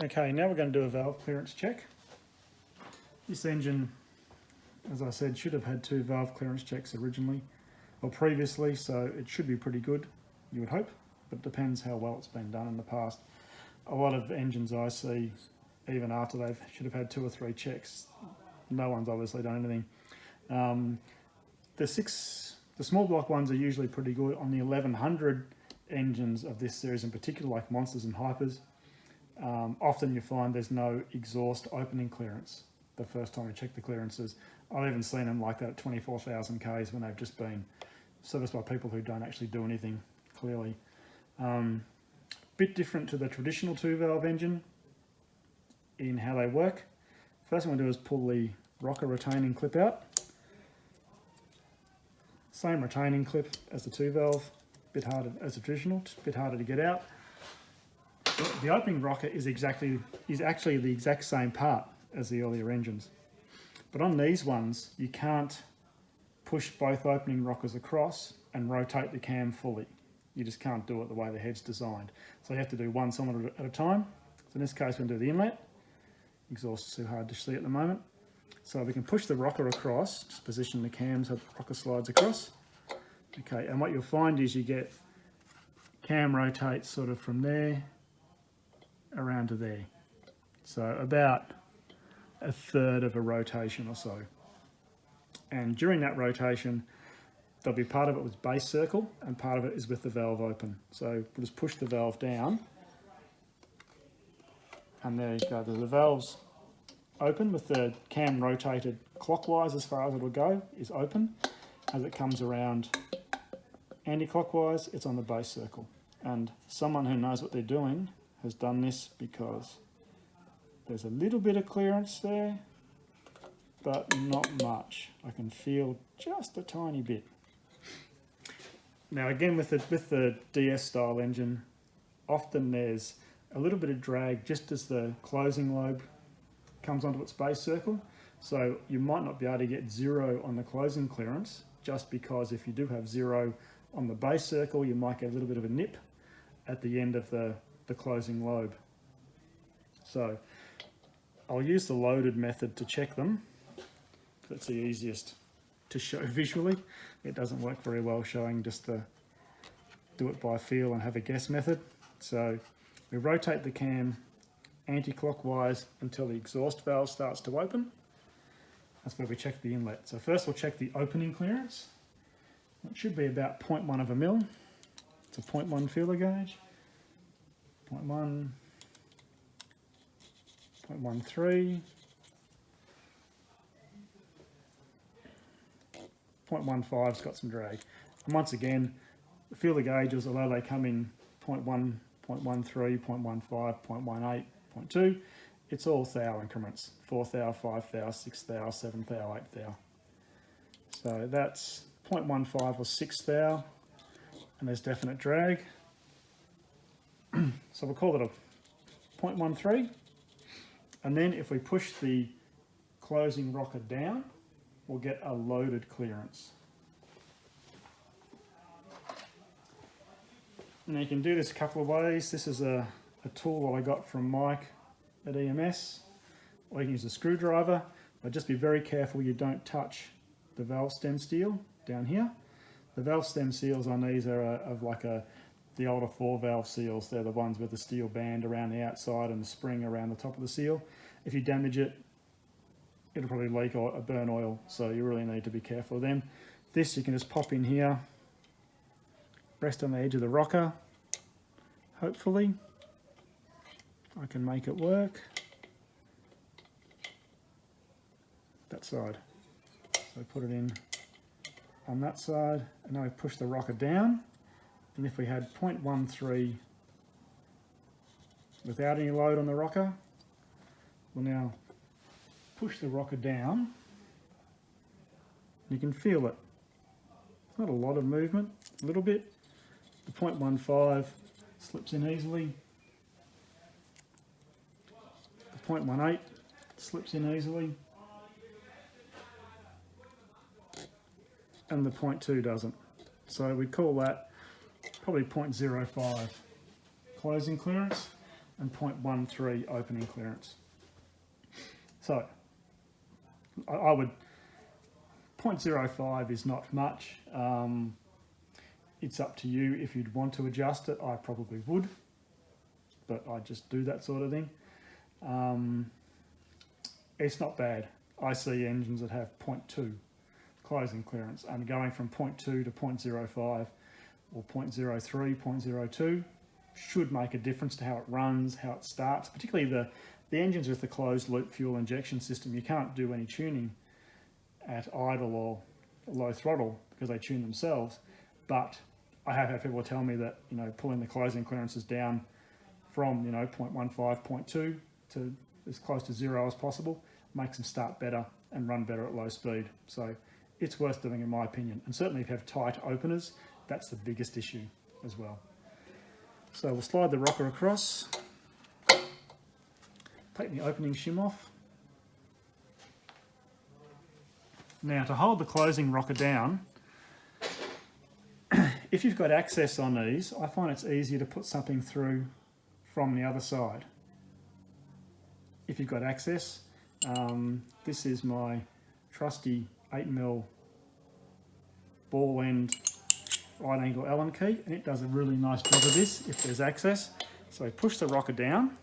Okay, now we're going to do a valve clearance check. This engine, as I said, should have had 2 valve clearance checks originally, or previously, so it should be pretty good, you would hope, but it depends how well it's been done in the past. A lot of engines I see, even after they should have had 2 or 3 checks, no one's obviously done anything. The small block ones are usually pretty good. On the 1100 engines of this series in particular, like Monsters and Hypers, often you find there's no exhaust opening clearance the first time you check the clearances. I've even seen them like that at 24,000 Ks when they've just been serviced by people who don't actually do anything, clearly. Bit different to the traditional 2-valve engine in how they work. First thing we'll do is pull the rocker retaining clip out. Same retaining clip as the 2-valve, bit harder as the traditional, bit harder to get out. The opening rocker is actually the exact same part as the earlier engines. But on these ones, you can't push both opening rockers across and rotate the cam fully. You just can't do it the way the head's designed. So you have to do one cylinder at a time. So in this case, we're going to do the inlet. Exhaust is too hard to see at the moment. So we can push the rocker across, just position the cam so the rocker slides across. Okay, and what you'll find is you get cam rotates sort of from there around to there. So about a third of a rotation or so. And during that rotation, there'll be part of it with base circle and part of it is with the valve open. So we'll just push the valve down and there you go. The valve's open with the cam rotated clockwise as far as it'll go, is open. As it comes around anti-clockwise, it's on the base circle. And someone who knows what they're doing has done this because there's a little bit of clearance there, but not much. I can feel just a tiny bit. Now again, with the DS style engine, often there's a little bit of drag just as the closing lobe comes onto its base circle. So you might not be able to get 0 on the closing clearance, just because if you do have 0 on the base circle, you might get a little bit of a nip at the end of the closing lobe. So I'll use the loaded method to check them. That's the easiest to show visually. It doesn't work very well showing just the do it by feel and have a guess method. So we rotate the cam anti-clockwise until the exhaust valve starts to open. That's where we check the inlet. So first we'll check the opening clearance. It should be about 0.1 of a mil. It's a 0.1 feeler gauge. 0.1, 0.13, 0.15's got some drag. And once again, the feeler gauges, although they come in 0.1, 0.13, 0.15, 0.18, 0.2, it's all thou increments, 4 thou, 5 thou, 6 thou, 7 thou, 8 thou. So that's 0.15 or 6 thou, and there's definite drag. So we'll call it a 0.13. And then if we push the closing rocker down, we'll get a loaded clearance. Now you can do this a couple of ways. This is a tool that I got from Mike at EMS, or you can use a screwdriver, but just be very careful you don't touch the valve stem steel down here. The valve stem seals on these are the older 4-valve seals. They're the ones with the steel band around the outside and the spring around the top of the seal. If you damage it, it'll probably leak or burn oil, so you really need to be careful of them. This you can just pop in here, rest on the edge of the rocker. Hopefully I can make it work. That side. So put it in on that side, and now we push the rocker down. And if we had 0.13 without any load on the rocker, we'll now push the rocker down. You can feel it. It's not a lot of movement, a little bit. The 0.15 slips in easily. The 0.18 slips in easily. And the 0.2 doesn't. So we'd call that probably 0.05 closing clearance. and 0.13 opening clearance. So I would, 0.05 is not much. It's up to you if you'd want to adjust it. I probably would, but I just do that sort of thing. It's not bad. I see engines that have 0.2 closing clearance, and going from 0.2 to 0.05 or 0.03, 0.02 should make a difference to how it runs, how it starts, particularly the engines with the closed loop fuel injection system. You can't do any tuning at idle or low throttle because they tune themselves, but I have had people tell me that, you know, pulling the closing clearances down from, you know, 0.15, 0.2 to as close to 0 as possible makes them start better and run better at low speed. So it's worth doing, in my opinion. And certainly if you have tight openers, that's the biggest issue as well. So we'll slide the rocker across, take the opening shim off. Now, to hold the closing rocker down, if you've got access on these, I find it's easier to put something through from the other side. If you've got access, this is my trusty 8mm ball end right angle Allen key, and it does a really nice job of this if there's access. So push the rocker down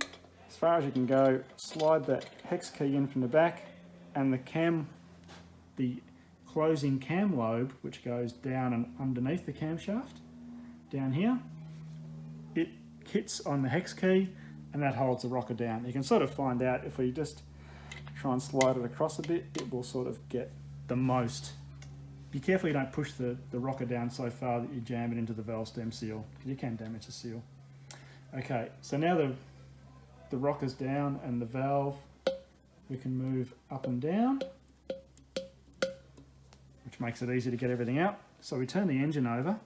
as far as you can go, slide that hex key in from the back, and the closing cam lobe, which goes down and underneath the camshaft, down here, it hits on the hex key and that holds the rocker down. You can sort of find out if we just try and slide it across a bit, it will sort of get the most. Be careful you don't push the rocker down so far that you jam it into the valve stem seal, because you can damage the seal. Okay, so now the rocker's down and the valve, we can move up and down, which makes it easy to get everything out. So we turn the engine over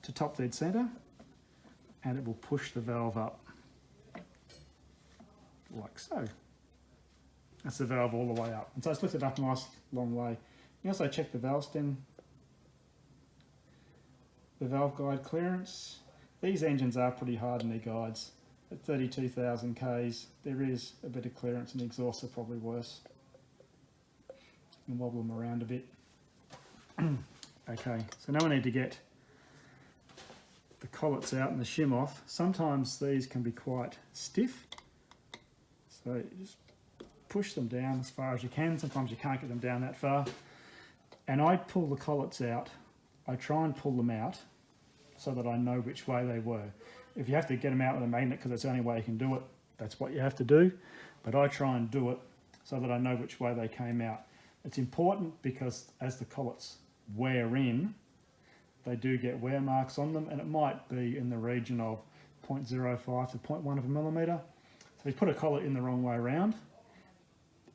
to top dead center and it will push the valve up like so. That's the valve all the way up. And so it's lifted up a nice long way. You also check the valve stem, the valve guide clearance. These engines are pretty hard in their guides. At 32,000 Ks, there is a bit of clearance, and the exhausts are probably worse. You can wobble them around a bit. Okay, so now we need to get the collets out and the shim off. Sometimes these can be quite stiff, so you just push them down as far as you can. Sometimes you can't get them down that far. And I pull the collets out. I try and pull them out so that I know which way they were. If you have to get them out with a magnet because that's the only way you can do it, that's what you have to do. But I try and do it so that I know which way they came out. It's important because as the collets wear in, they do get wear marks on them, and it might be in the region of 0.05 to 0.1 of a millimetre. So if you put a collet in the wrong way around,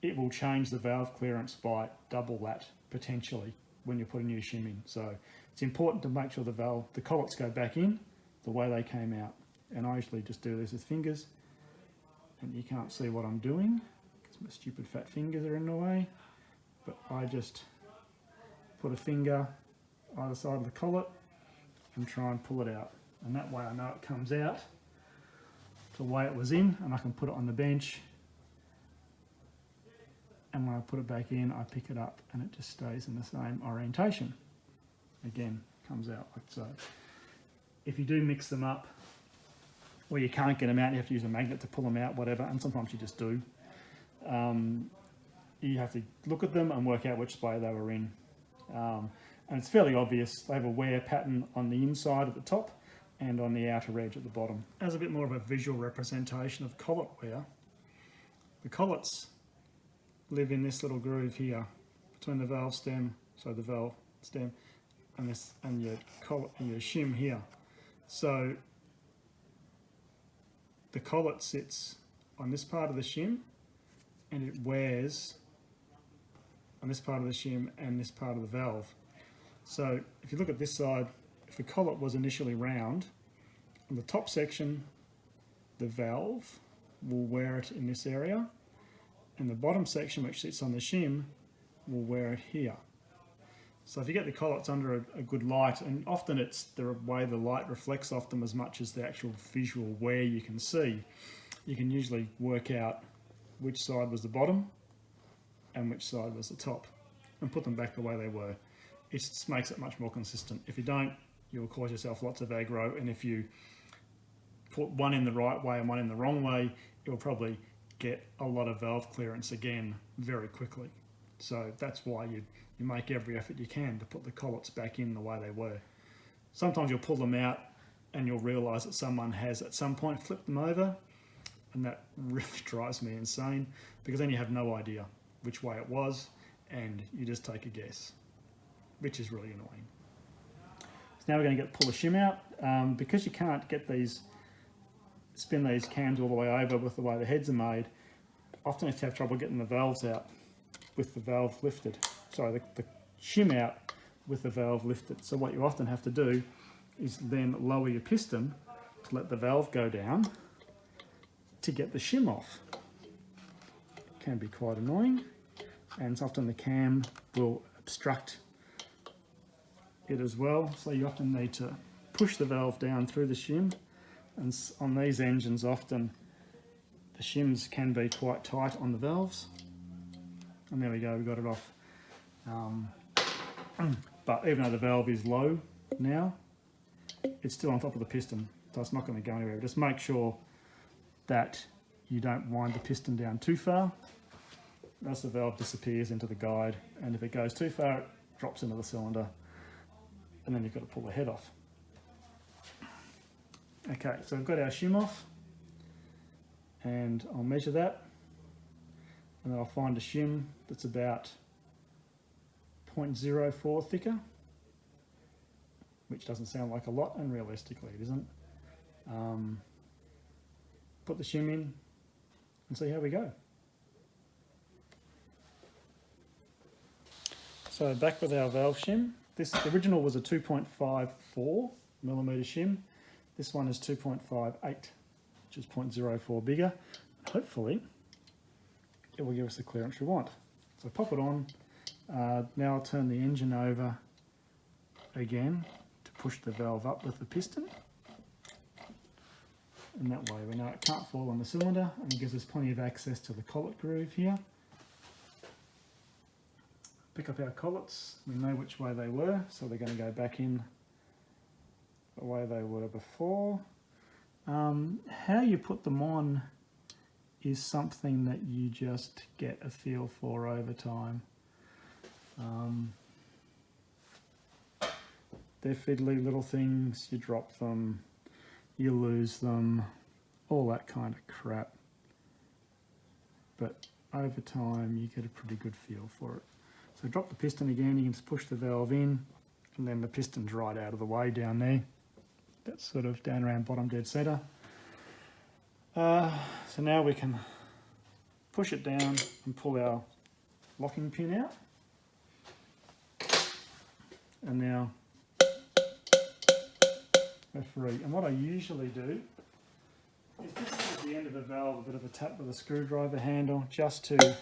it will change the valve clearance by double that potentially when you put a new shim in. So it's important to make sure the collets go back in the way they came out. And I usually just do this with fingers, and you can't see what I'm doing because my stupid fat fingers are in the way, but I just put a finger either side of the collet and try and pull it out. And that way I know it comes out the way it was in, and I can put it on the bench, and when I put it back in I pick it up and it just stays in the same orientation. Again, comes out like so. If you do mix them up or you can't get them out, you have to use a magnet to pull them out, whatever, and sometimes you just do. You have to look at them and work out which way they were in. And it's fairly obvious. They have a wear pattern on the inside at the top and on the outer edge at the bottom. As a bit more of a visual representation of collet wear, the collets live in this little groove here between the valve stem, so the valve stem, and this and your collet and your shim here. So the collet sits on this part of the shim and it wears on this part of the shim and this part of the valve. So if you look at this side, if the collet was initially round, on the top section the valve will wear it in this area, and the bottom section which sits on the shim will wear it here. So if you get the collets under a good light, and often it's the way the light reflects off them as much as the actual visual where you can see, you can usually work out which side was the bottom and which side was the top and put them back the way they were. It just makes it much more consistent. If you don't, you'll cause yourself lots of aggro, and if you put one in the right way and one in the wrong way, you'll probably get a lot of valve clearance again very quickly. So that's why you make every effort you can to put the collets back in the way they were. Sometimes you'll pull them out and you'll realise that someone has at some point flipped them over, and that really drives me insane, because then you have no idea which way it was and you just take a guess, which is really annoying. So now we're going to pull the shim out. Because you can't get spin these cams all the way over with the way the heads are made, often you have trouble getting the valves out with the valve lifted. Sorry, the shim out with the valve lifted. So what you often have to do is then lower your piston to let the valve go down to get the shim off. It can be quite annoying, and often the cam will obstruct it as well. So you often need to push the valve down through the shim, and on these engines often the shims can be quite tight on the valves. And there we go, we got it off. But even though the valve is low now, it's still on top of the piston, so it's not going to go anywhere. Just make sure that you don't wind the piston down too far, else the valve disappears into the guide, and if it goes too far, it drops into the cylinder, and then you've got to pull the head off. Okay, so we've got our shim off, and I'll measure that, and then I'll find a shim that's about 0.04 thicker, which doesn't sound like a lot, and realistically it isn't. Put the shim in and see how we go. So back with our valve shim. The original was a 2.54 millimeter shim. This one is 2.58, which is 0.04 bigger. Hopefully it will give us the clearance we want. So pop it on. Now I'll turn the engine over again to push the valve up with the piston. And that way we know it can't fall on the cylinder, and it gives us plenty of access to the collet groove here. Pick up our collets, we know which way they were, so they're going to go back in the way they were before. How you put them on is something that you just get a feel for over time. They're fiddly little things, you drop them, you lose them, all that kind of crap. But over time you get a pretty good feel for it. So drop the piston again, you can just push the valve in, and then the piston's right out of the way down there. That's sort of down around bottom dead centre. So now we can push it down and pull our locking pin out. And now we're free. And what I usually do is just at the end of the valve, a bit of a tap with a screwdriver handle, just to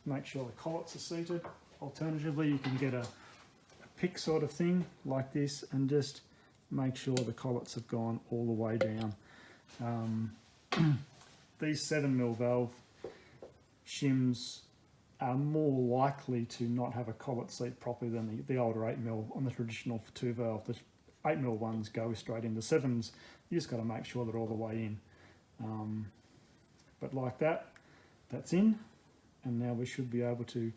make sure the collets are seated. Alternatively, you can get a pick sort of thing like this and just make sure the collets have gone all the way down. These 7mm valve shims are more likely to not have a collet seat properly than the older 8mm on the traditional 2-valve. The 8mm ones go straight into 7s. You just got to make sure they're all the way in. But like that, that's in. And now we should be able to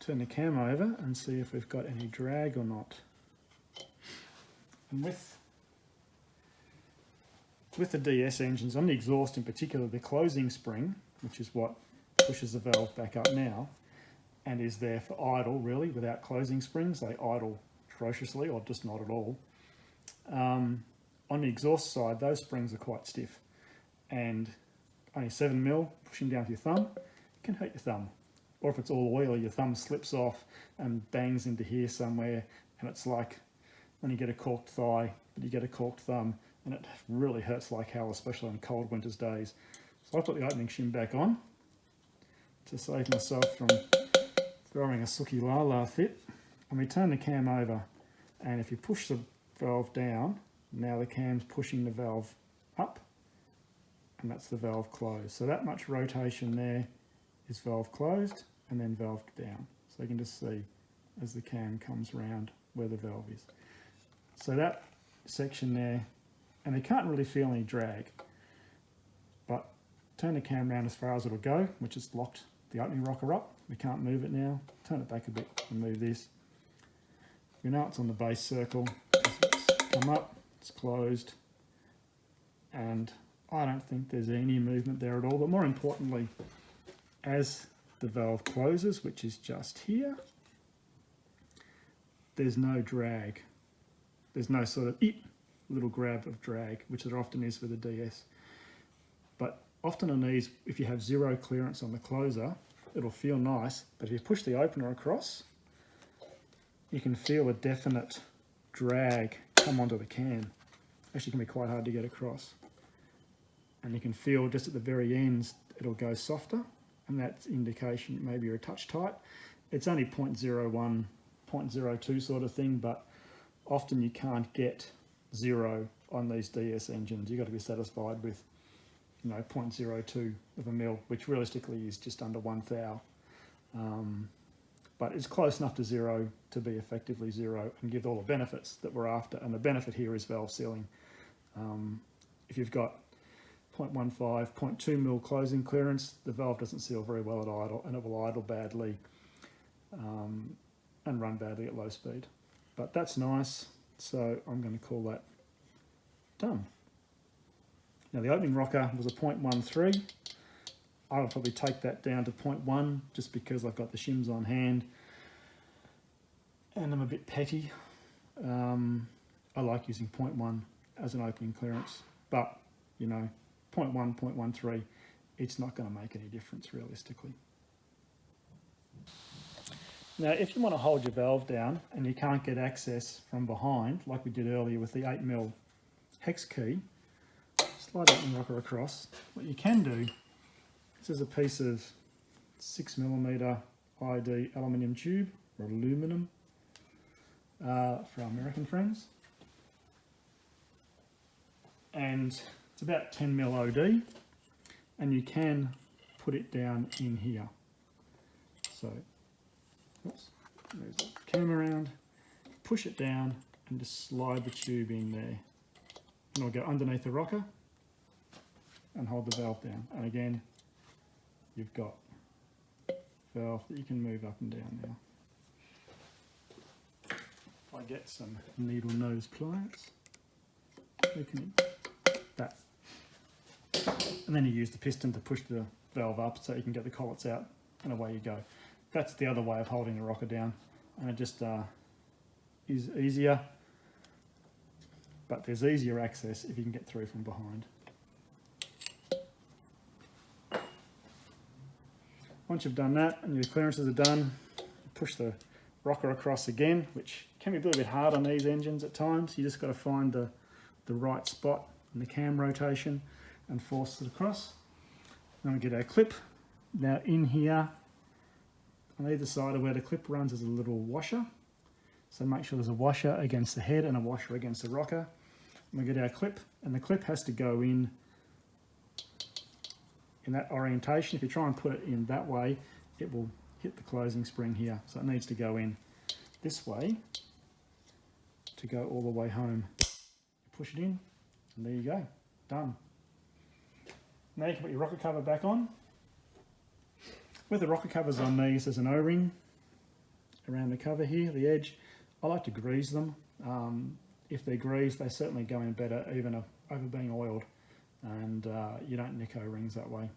turn the cam over and see if we've got any drag or not. And with the DS engines, on the exhaust in particular, the closing spring, which is what pushes the valve back up now, and is there for idle really. Without closing springs, they idle ferociously or just not at all. On the exhaust side, those springs are quite stiff, and only 7mm pushing down with your thumb can hurt your thumb. Or if it's all oily, your thumb slips off and bangs into here somewhere, and it's like when you get a corked thigh, but you get a corked thumb, and it really hurts like hell, especially on cold winter's days. So I put the opening shim back on to save myself from throwing a Suki Lala fit, and we turn the cam over, and if you push the valve down, now the cam's pushing the valve up, and that's the valve closed. So that much rotation there is valve closed and then valve down. So you can just see as the cam comes round where the valve is. So that section there, and you can't really feel any drag, but turn the cam around as far as it'll go, which is locked the opening rocker up. We can't move it now. Turn it back a bit and move this. You know it's on the base circle. It's come up, it's closed, and I don't think there's any movement there at all. But more importantly, as the valve closes, which is just here, there's no drag. There's no sort of little grab of drag, which there often is with the DS. But often on these, if you have zero clearance on the closer, it'll feel nice. But if you push the opener across, you can feel a definite drag come onto the cam. Actually, it can be quite hard to get across. And you can feel just at the very ends, it'll go softer, and that's indication maybe you're a touch tight. It's only 0.01, 0.02 sort of thing, but often you can't get zero on these DS engines. You've got to be satisfied with, 0.02 of a mil, which realistically is just under 1 thou. But it's close enough to zero to be effectively zero and give all the benefits that we're after. And the benefit here is valve sealing. If you've got 0.15, 0.2 mil closing clearance, the valve doesn't seal very well at idle, and it will idle badly and run badly at low speed. But that's nice, so I'm going to call that done. Now the opening rocker was a 0.13. I would probably take that down to 0.1 just because I've got the shims on hand and I'm a bit petty. I like using 0.1 as an opening clearance, but 0.1, 0.13, it's not going to make any difference realistically. Now if you want to hold your valve down and you can't get access from behind, like we did earlier with the 8mm hex key, slide that rocker across. What you can do, this is a piece of 6mm ID aluminium tube, or aluminum, for our American friends. And it's about 10mm OD, and you can put it down in here. So, oops, move the camera around, push it down, and just slide the tube in there. And I'll go underneath the rocker and hold the valve down. And again, you've got valve that you can move up and down now. If I get some needle nose pliers, we can that. And then you use the piston to push the valve up so you can get the collets out, and away you go. That's the other way of holding the rocker down, and it just is easier, but there's easier access if you can get through from behind. Once you've done that and your clearances are done, push the rocker across again, which can be a little bit hard on these engines at times. You just got to find the right spot in the cam rotation and force it across. Then we get our clip. Now in here, on either side of where the clip runs is a little washer. So make sure there's a washer against the head and a washer against the rocker. And we get our clip, and the clip has to go in that orientation. If you try and put it in that way, it will hit the closing spring here. So it needs to go in this way to go all the way home. Push it in, and there you go, done. Now you can put your rocker cover back on. With the rocker covers on these, there's an O-ring around the cover here, the edge. I like to grease them. If they're greased, they certainly go in better even over being oiled, and you don't nick O-rings that way.